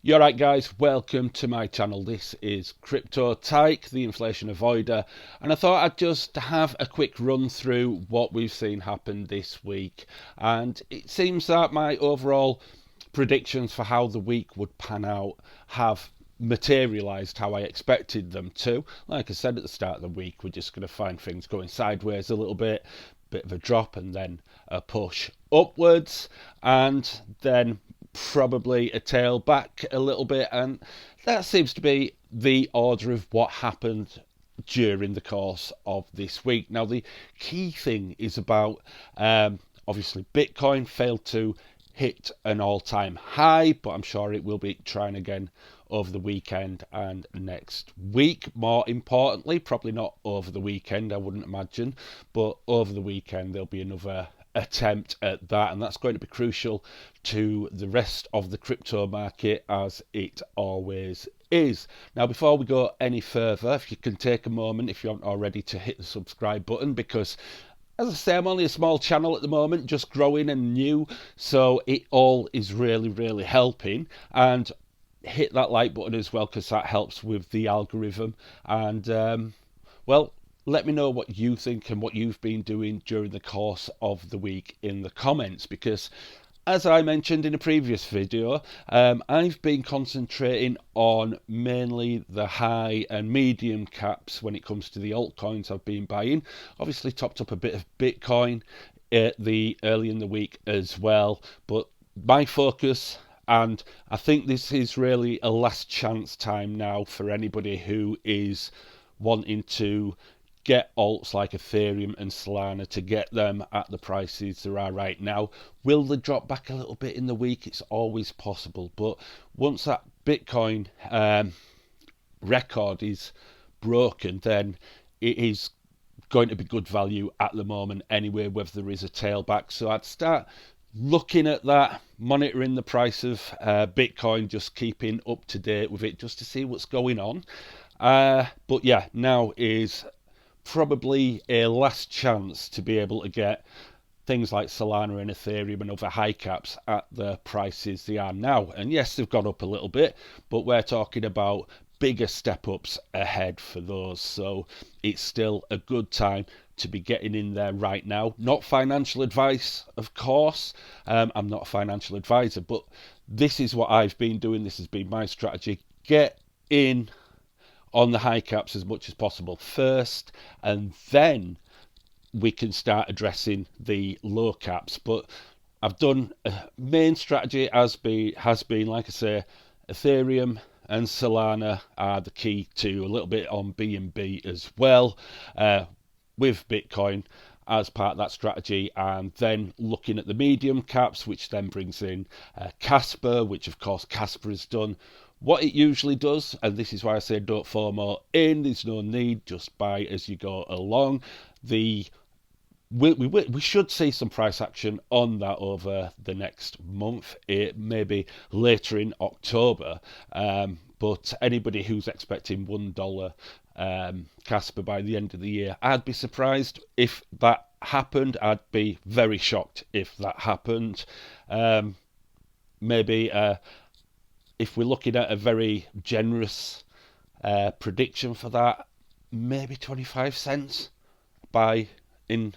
You're right, guys, welcome to my channel. This is Crypto Tyke, the inflation avoider, and I thought I'd just have a quick run through what we've seen happen this week. And it seems that my overall predictions for how the week would pan out have materialized how I expected them to. Like I said at the start of the week, we're just going to find things going sideways a little bit of a drop and then a push upwards, and then probably a tail back a little bit, and that seems to be the order of what happened during the course of this week. Now, the key thing is about obviously Bitcoin failed to hit an all-time high, but I'm sure it will be trying again over the weekend and next week. More importantly, probably not over the weekend, I wouldn't imagine, but over the weekend there'll be another attempt at that, and that's going to be crucial to the rest of the crypto market, as it always is. Now, before we go any further, if you can take a moment, if you aren't already, to hit the subscribe button, because as I say, I'm only a small channel at the moment, just growing and new, so it all is really helping. And hit that like button as well, because that helps with the algorithm. And well, let me know what you think and what you've been doing during the course of the week in the comments, because as I mentioned in a previous video, I've been concentrating on mainly the high and medium caps when it comes to the altcoins I've been buying. Obviously topped up a bit of Bitcoin early in the week as well, but my focus, and I think this is really a last chance time now for anybody who is wanting to get alts like Ethereum and Solana, to get them at the prices there are right now. Will they drop back a little bit in the week? It's always possible, but once that Bitcoin record is broken, then it is going to be good value at the moment anyway, whether there is a tailback. So I'd start looking at that, monitoring the price of Bitcoin, just keeping up to date with it, just to see what's going on. But yeah, now is probably a last chance to be able to get things like Solana and Ethereum and other high caps at the prices they are now. And yes, they've gone up a little bit, but we're talking about bigger step ups ahead for those. So it's still a good time to be getting in there right now. Not financial advice, of course. I'm not a financial advisor, but this is what I've been doing. This has been my strategy. Get in on the high caps as much as possible first, and then we can start addressing the low caps. But I've done a main strategy has been, like I say, Ethereum and Solana are the key, to a little bit on BNB as well, with Bitcoin as part of that strategy, and then looking at the medium caps, which then brings in Kaspa, which of course Kaspa has done what it usually does, and this is why I say don't FOMO in. There's no need, just buy as you go along. We should see some price action on that over the next month, maybe later in October. But anybody who's expecting $1 Casper by the end of the year, I'd be surprised if that happened. I'd be very shocked if that happened. Maybe if we're looking at a very generous prediction for that, maybe 25 cents in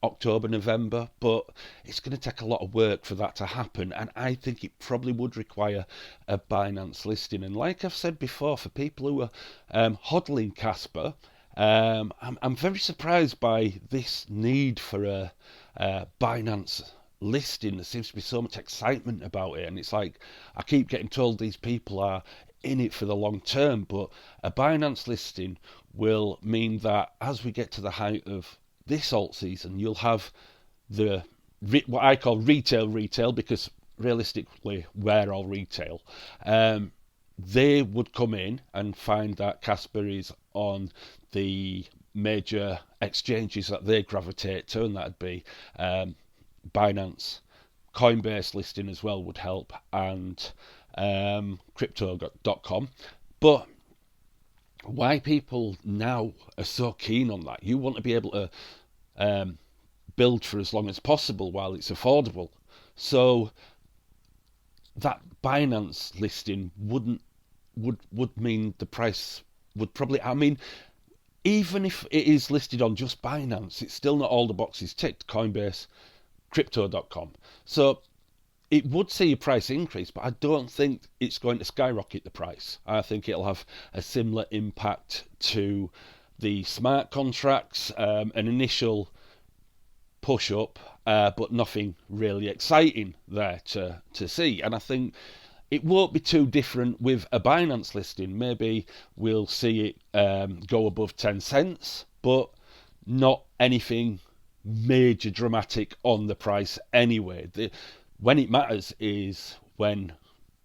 October, November, but it's going to take a lot of work for that to happen, and I think it probably would require a Binance listing. And like I've said before, for people who are hodling Casper, I'm very surprised by this need for a Binance listing. There seems to be so much excitement about it, and it's like I keep getting told these people are in it for the long term, but a Binance listing will mean that as we get to the height of this alt season, you'll have the what I call retail, because realistically we're all retail. They would come in and find that Casper is on the major exchanges that they gravitate to, and that'd be Binance. Coinbase listing as well would help, and crypto.com. But why people now are so keen on that? You want to be able to build for as long as possible while it's affordable. So that Binance listing would mean the price would probably, I mean, even if it is listed on just Binance, it's still not all the boxes ticked. Coinbase, crypto.com. So it would see a price increase, but I don't think it's going to skyrocket the price. I think it'll have a similar impact to the smart contracts, an initial push up, but nothing really exciting there to see. And I think it won't be too different with a Binance listing. Maybe we'll see it go above 10 cents, but not anything major dramatic on the price anyway. When it matters is when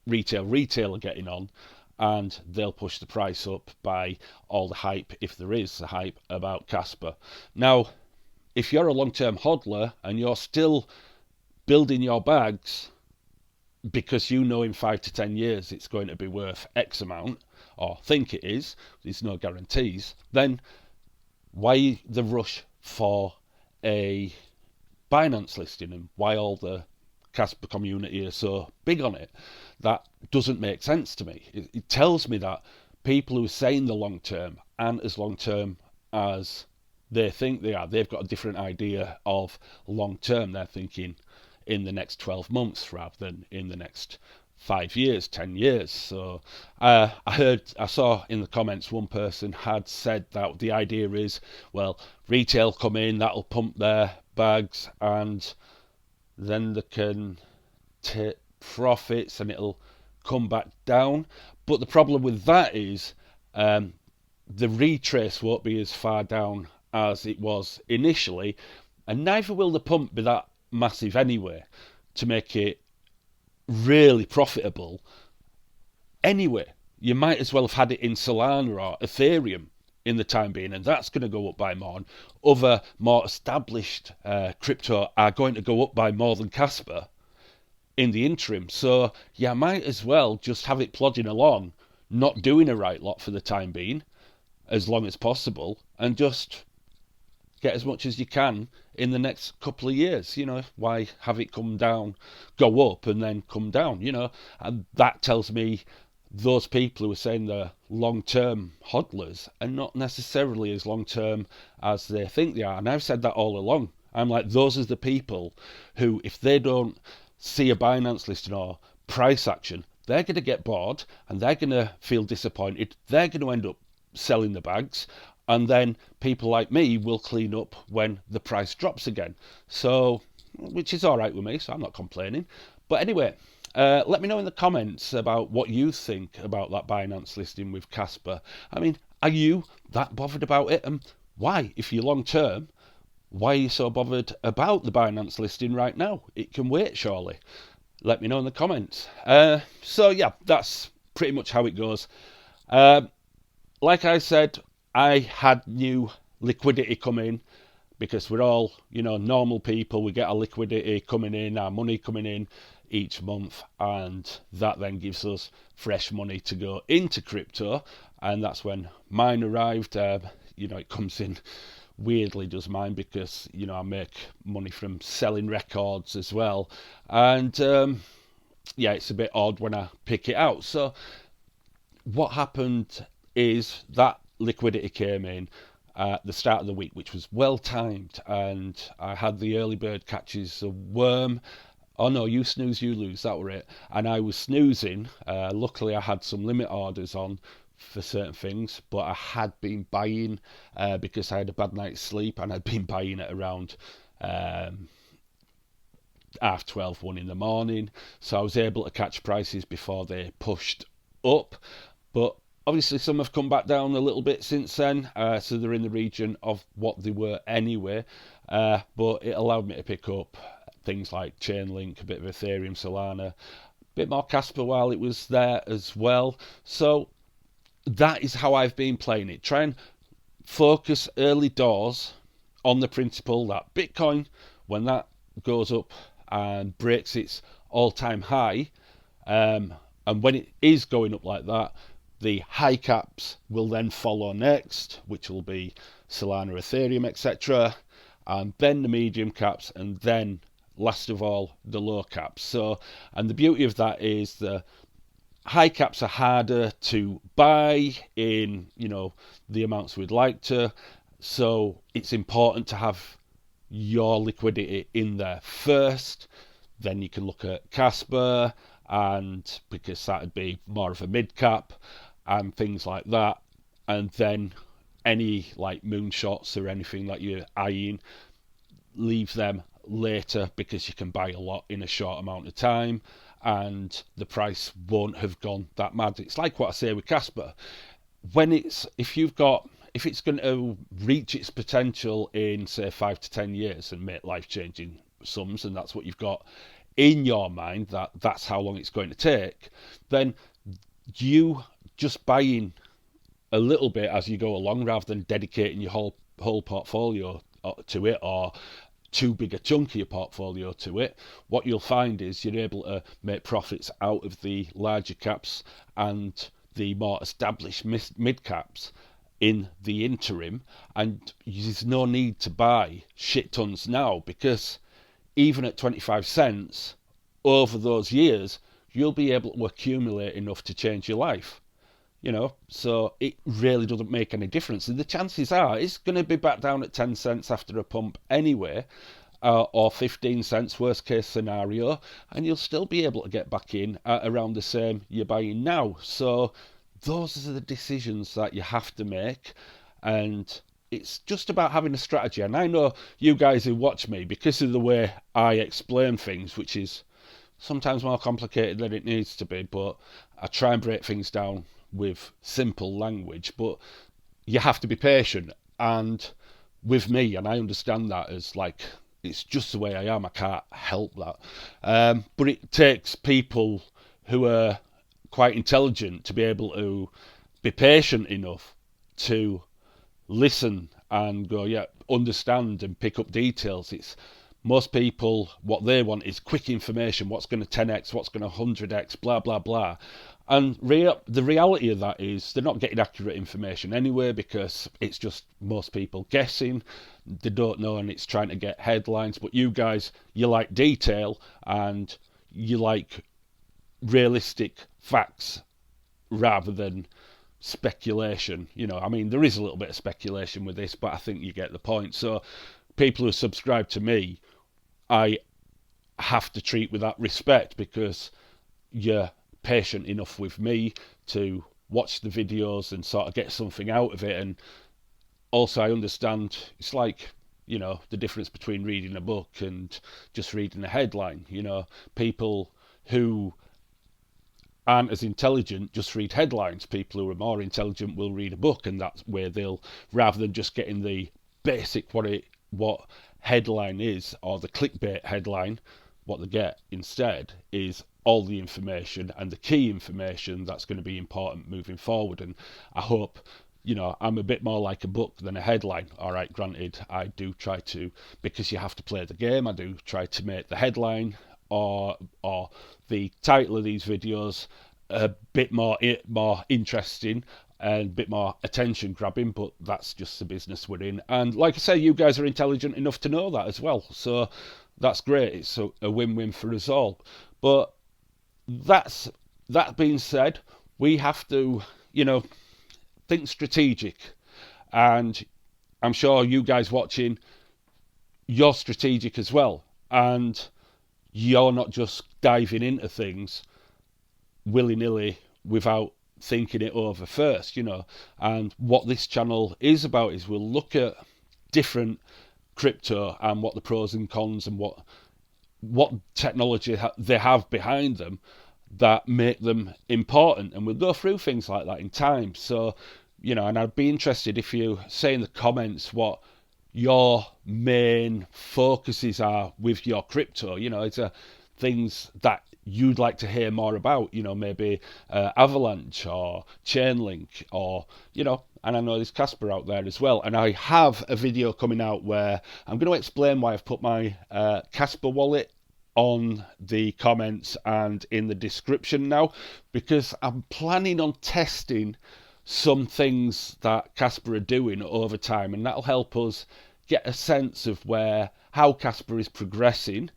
retail are getting on, and they'll push the price up by all the hype, if there is a hype about Kaspa. Now, if you're a long-term hodler and you're still building your bags because you know in 5 to 10 years it's going to be worth X amount, or think it is, there's no guarantees, then why the rush for a Binance listing, and why all the Kaspa community are so big on it? That doesn't make sense to me. It tells me that people who are saying the long term aren't as long term as they think they are. They've got a different idea of long term. They're thinking in the next 12 months rather than in the next 5 years, 10 years. So I saw in the comments one person had said that the idea is, well, retail come in, that'll pump their bags, and then they can take profits and it'll come back down. But the problem with that is the retrace won't be as far down as it was initially, and neither will the pump be that massive anyway to make it really profitable. Anyway, you might as well have had it in Solana or Ethereum in the time being, and that's going to go up by more. And other more established crypto are going to go up by more than Kaspa in the interim. So you might as well just have it plodding along, not doing a right lot for the time being, as long as possible, and just get as much as you can in the next couple of years. You know, why have it come down, go up and then come down, you know? And that tells me those people who are saying they're long-term hodlers are not necessarily as long-term as they think they are. And I've said that all along. I'm like, those are the people who, if they don't see a Binance listing or price action, they're going to get bored and they're going to feel disappointed. They're going to end up selling the bags, and then people like me will clean up when the price drops again. So, which is all right with me, so I'm not complaining. But anyway, let me know in the comments about what you think about that Binance listing with Kaspa. I mean, are you that bothered about it? And why, if you're long term, why are you so bothered about the Binance listing right now? It can wait, surely. Let me know in the comments. So yeah, that's pretty much how it goes. Like I said, I had new liquidity come in, because we're all, you know, normal people. We get our liquidity coming in, our money coming in each month, and that then gives us fresh money to go into crypto. And that's when mine arrived. You know, it comes in weirdly, does mine, because, you know, I make money from selling records as well. And yeah, it's a bit odd when I pick it out. So what happened is that liquidity came in at the start of the week, which was well timed, and I had the early bird catches a worm. Oh no, you snooze, you lose, that were it. And I was snoozing. Luckily, I had some limit orders on for certain things, but I had been buying because I had a bad night's sleep, and I'd been buying at around 12:30, 1 in the morning. So I was able to catch prices before they pushed up. But obviously, some have come back down a little bit since then, so they're in the region of what they were anyway. But it allowed me to pick up things like Chainlink, a bit of Ethereum, Solana, a bit more Kaspa while it was there as well. So that is how I've been playing it. Try and focus early doors on the principle that Bitcoin, when that goes up and breaks its all-time high, and when it is going up like that, the high caps will then follow next, which will be Solana, Ethereum, etc., and then the medium caps, and then last of all, the low caps. So, and the beauty of that is the high caps are harder to buy in, the amounts we'd like to. So it's important to have your liquidity in there first. Then you can look at Kaspa, and because that would be more of a mid cap and things like that. And then any like moonshots or anything that you're eyeing, leave them later because you can buy a lot in a short amount of time and the price won't have gone that mad. It's like what I say with Kaspa. If it's going to reach its potential in say 5 to 10 years and make life-changing sums, and that's what you've got in your mind, that's how long it's going to take, then you just buying a little bit as you go along rather than dedicating your whole portfolio to it, or too big a chunk of your portfolio to it, what you'll find is you're able to make profits out of the larger caps and the more established mid caps in the interim, and there's no need to buy shit tons now, because even at 25 cents over those years you'll be able to accumulate enough to change your life. So it really doesn't make any difference. And the chances are it's going to be back down at 10 cents after a pump anyway, or 15 cents, worst case scenario, and you'll still be able to get back in at around the same you're buying now. So those are the decisions that you have to make, and it's just about having a strategy. And I know you guys who watch me, because of the way I explain things, which is sometimes more complicated than it needs to be, but I try and break things down with simple language, but you have to be patient. And with me, and I understand that as like, it's just the way I am, I can't help that, but it takes people who are quite intelligent to be able to be patient enough to listen and go, yeah, understand and pick up details. It's most people, what they want is quick information, what's going to 10x, what's going to 100x, blah blah blah. And the reality of that is they're not getting accurate information anyway, because it's just most people guessing, they don't know, and it's trying to get headlines. But you guys, you like detail and you like realistic facts rather than speculation. I mean, there is a little bit of speculation with this, but I think you get the point. So people who subscribe to me, I have to treat with that respect, because you're patient enough with me to watch the videos and sort of get something out of it. And also I understand it's like, the difference between reading a book and just reading a headline. People who aren't as intelligent just read headlines. People who are more intelligent will read a book, and that's where they'll, rather than just getting the basic what headline is, or the clickbait headline, what they get instead is all the information and the key information that's going to be important moving forward. And I hope, I'm a bit more like a book than a headline. All right, granted, I do try to, because you have to play the game, I do try to make the headline or the title of these videos a bit more interesting and a bit more attention grabbing, but that's just the business we're in. And like I say, you guys are intelligent enough to know that as well, so that's great. It's a win-win for us all. But that being said, we have to think strategic, and I'm sure you guys watching, you're strategic as well, and you're not just diving into things willy-nilly without thinking it over first. And what this channel is about is we'll look at different crypto and what the pros and cons and what technology they have behind them that make them important, and we'll go through things like that in time. So and I'd be interested if you say in the comments what your main focuses are with your crypto. It's things that you'd like to hear more about, maybe Avalanche or Chainlink, or and I know there's Kaspa out there as well. And I have a video coming out where I'm going to explain why I've put my Kaspa Wallet on the comments and in the description now, because I'm planning on testing some things that Kaspa are doing over time, and that'll help us get a sense of how Kaspa is progressing,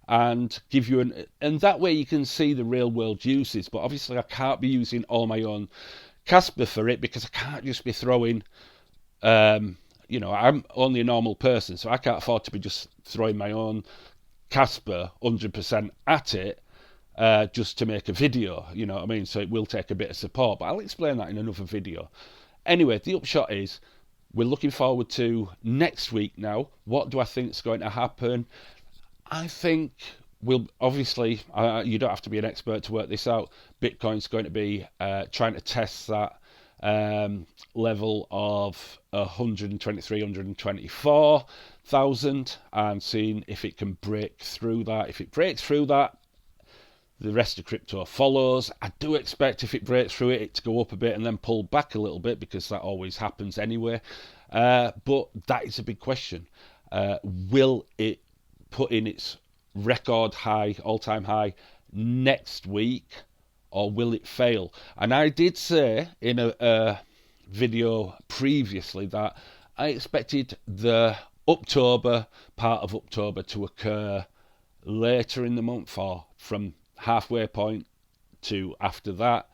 and give you and that way you can see the real world uses. But obviously I can't be using all my own Kaspa for it, because I can't just be throwing I'm only a normal person, so I can't afford to be just throwing my own Kaspa 100% at it just to make a video, you know what I mean? So it will take a bit of support, but I'll explain that in another video. Anyway, the upshot is we're looking forward to next week now. What do I think is going to happen? I think we'll obviously, you don't have to be an expert to work this out. Bitcoin's going to be trying to test that level of 123, 124,000 and seeing if it can break through that. If it breaks through that, the rest of crypto follows. I do expect if it breaks through it to go up a bit and then pull back a little bit, because that always happens anyway. But that is a big question. Will it put in its record high, all-time high next week, or will it fail? And I did say in a video previously that I expected the part of October to occur later in the month, or from halfway point to after that,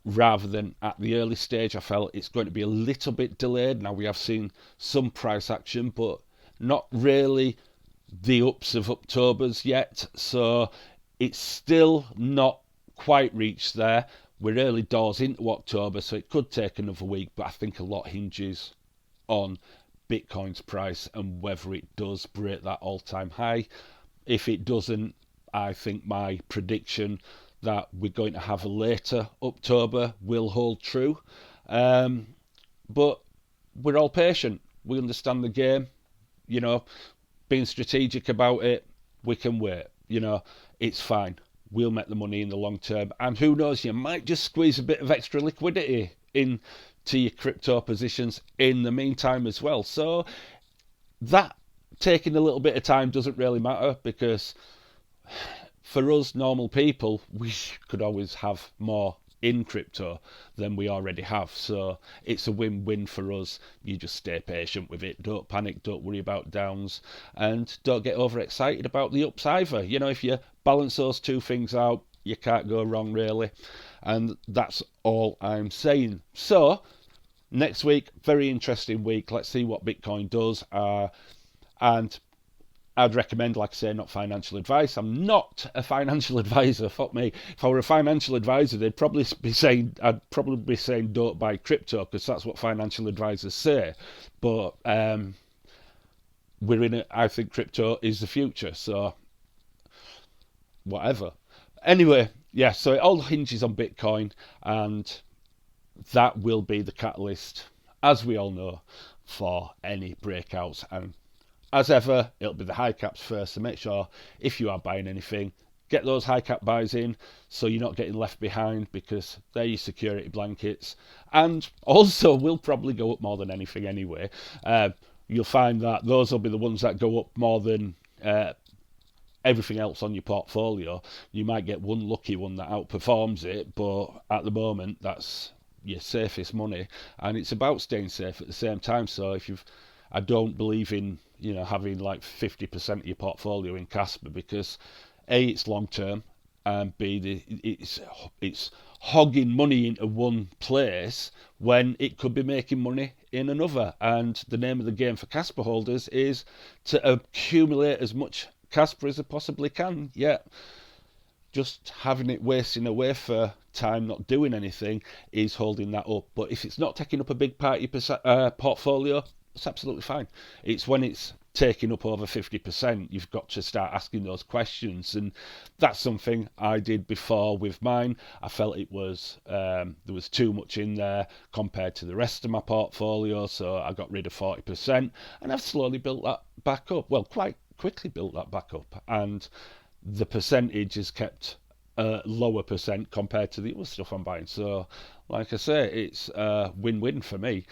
rather than at the early stage. I felt it's going to be a little bit delayed. Now we have seen some price action, but not really the ups of October's yet, so it's still not quite reached there. We're early doors into October, so it could take another week, but I think a lot hinges on Bitcoin's price and whether it does break that all-time high. If it doesn't, I think my prediction that we're going to have a later October will hold true. But we're all patient. We understand the game, being strategic about it. We can wait, it's fine. We'll make the money in the long term. And who knows, you might just squeeze a bit of extra liquidity into your crypto positions in the meantime as well. So that taking a little bit of time doesn't really matter, because for us normal people, we could always have more in crypto than we already have. So it's a win-win for us. You just stay patient with it. Don't panic. Don't worry about downs. And don't get overexcited about the ups either. If you balance those two things out, you can't go wrong, really. And that's all I'm saying. So next week, very interesting week. Let's see what Bitcoin does. And I'd recommend, like I say, not financial advice. I'm not a financial advisor. Fuck me. If I were a financial advisor, I'd probably be saying don't buy crypto, because that's what financial advisors say. But we're in it. I think crypto is the future. So whatever. Anyway, yeah. So it all hinges on Bitcoin, and that will be the catalyst, as we all know, for any breakouts. And as ever, it'll be the high caps first, so make sure if you are buying anything, get those high cap buys in so you're not getting left behind, because they're your security blankets. And also, will probably go up more than anything anyway. You'll find that those will be the ones that go up more than everything else on your portfolio. You might get one lucky one that outperforms it, but at the moment, that's your safest money. And it's about staying safe at the same time. So I don't believe in having like 50% of your portfolio in Kaspa, because A, it's long term, and B, it's hogging money into one place when it could be making money in another. And the name of the game for Kaspa holders is to accumulate as much Kaspa as I possibly can. Yet just having it wasting away for time not doing anything is holding that up. But if it's not taking up a big part of your portfolio, it's absolutely fine. It's when it's taking up over 50%, you've got to start asking those questions. And that's something I did before with mine. I felt it was there was too much in there compared to the rest of my portfolio, so I got rid of 40%, and I've slowly built that back up. Well, quite quickly built that back up, and the percentage is kept a lower percent compared to the other stuff I'm buying. So like I say, it's a win-win for me.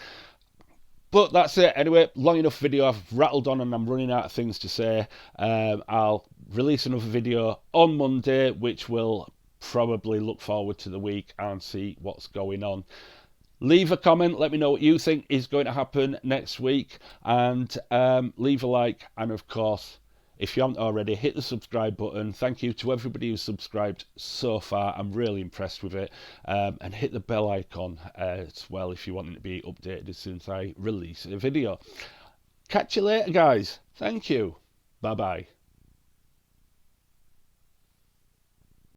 But that's it. Anyway, long enough video. I've rattled on and I'm running out of things to say. I'll release another video on Monday, which will probably look forward to the week and see what's going on. Leave a comment. Let me know what you think is going to happen next week. And leave a like. And of course, If you haven't already, hit the subscribe button. Thank you to everybody who's subscribed so far. I'm really impressed with it. And hit the bell icon as well if you want to be updated as soon as I release a video. Catch you later, guys. Thank you. Bye bye.